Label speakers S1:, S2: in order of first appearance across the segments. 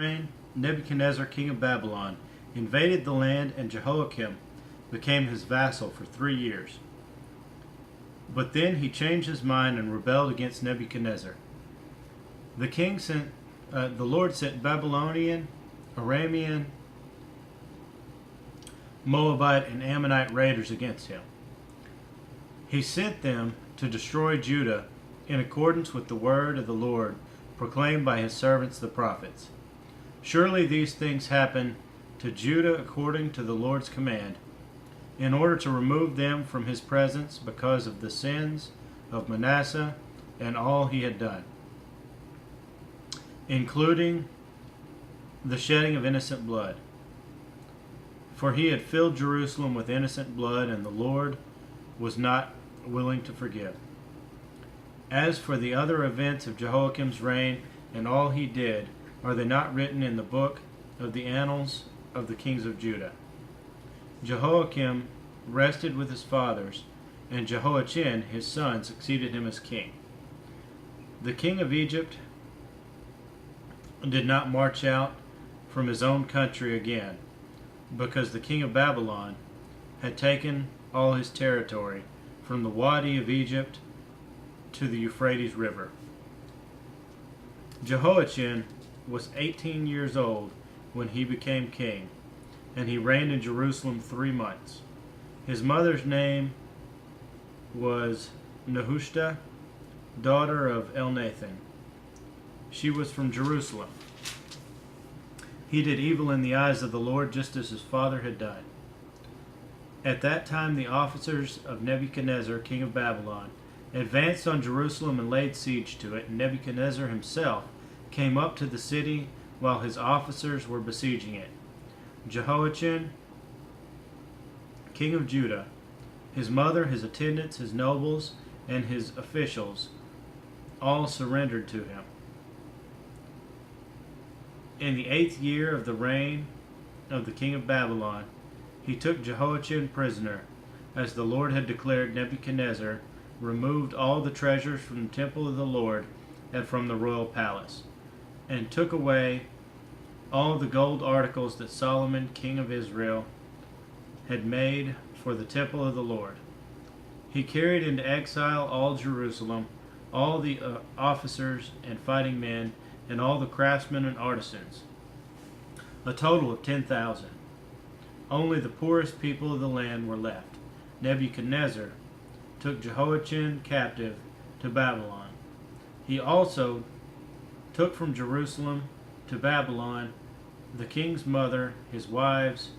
S1: reign, Nebuchadnezzar, king of Babylon, invaded the land, and Jehoiakim became his vassal for 3 years. But then he changed his mind and rebelled against Nebuchadnezzar. The Lord sent Babylonian, Aramean, Moabite, and Ammonite raiders against him. He sent them to destroy Judah in accordance with the word of the Lord proclaimed by his servants the prophets. Surely these things happened to Judah according to the Lord's command, in order to remove them from his presence because of the sins of Manasseh and all he had done, including the shedding of innocent blood. For he had filled Jerusalem with innocent blood, and the Lord was not willing to forgive. As for the other events of Jehoiakim's reign and all he did, are they not written in the book of the annals of the kings of Judah? Jehoiakim rested with his fathers, and Jehoiachin his son succeeded him as king. The king of Egypt did not march out from his own country again, because the king of Babylon had taken all his territory from the Wadi of Egypt to the Euphrates River. Jehoiachin was 18 years old when he became king, and he reigned in Jerusalem 3 months. His mother's name was Nehushta, daughter of Elnathan. She was from Jerusalem. He did evil in the eyes of the Lord, just as his father had done. At that time the officers of Nebuchadnezzar, king of Babylon, advanced on Jerusalem and laid siege to it, and Nebuchadnezzar himself came up to the city while his officers were besieging it. Jehoiachin, king of Judah, his mother, his attendants, his nobles, and his officials all surrendered to him. In the 8th year of the reign of the king of Babylon, he took Jehoiachin prisoner, as the Lord had declared. Nebuchadnezzar removed all the treasures from the temple of the Lord and from the royal palace, and took away all the gold articles that Solomon, king of Israel, had made for the temple of the Lord. He carried into exile all Jerusalem, all the officers and fighting men, and all the craftsmen and artisans, a total of 10,000. Only the poorest people of the land were left. Nebuchadnezzar took Jehoiachin captive to Babylon. He also took from Jerusalem to Babylon the king's mother, his wives,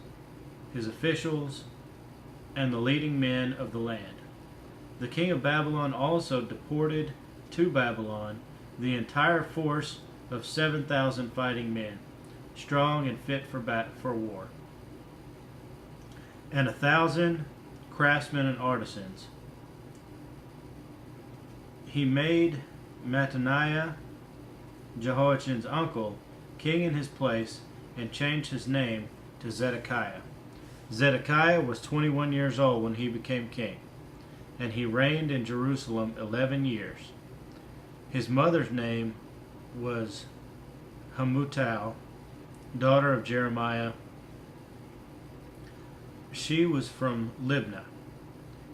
S1: his officials, and the leading men of the land. The king of Babylon also deported to Babylon the entire force of 7,000 fighting men, strong and fit for war, and 1,000 craftsmen and artisans. He made Mattaniah, Jehoiachin's uncle, king in his place, and changed his name to Zedekiah. Zedekiah was 21 years old when he became king, and he reigned in Jerusalem 11 years. His mother's name was Hamutal, daughter of Jeremiah. She was from Libnah.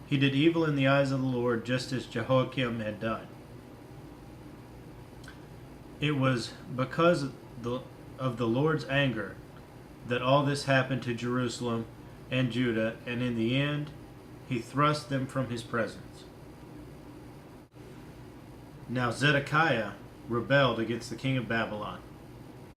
S1: He did evil in the eyes of the Lord, just as Jehoiakim had done. It was because of the Lord's anger that all this happened to Jerusalem and Judah, and in the end he thrust them from his presence. Now Zedekiah rebelled against the king of Babylon.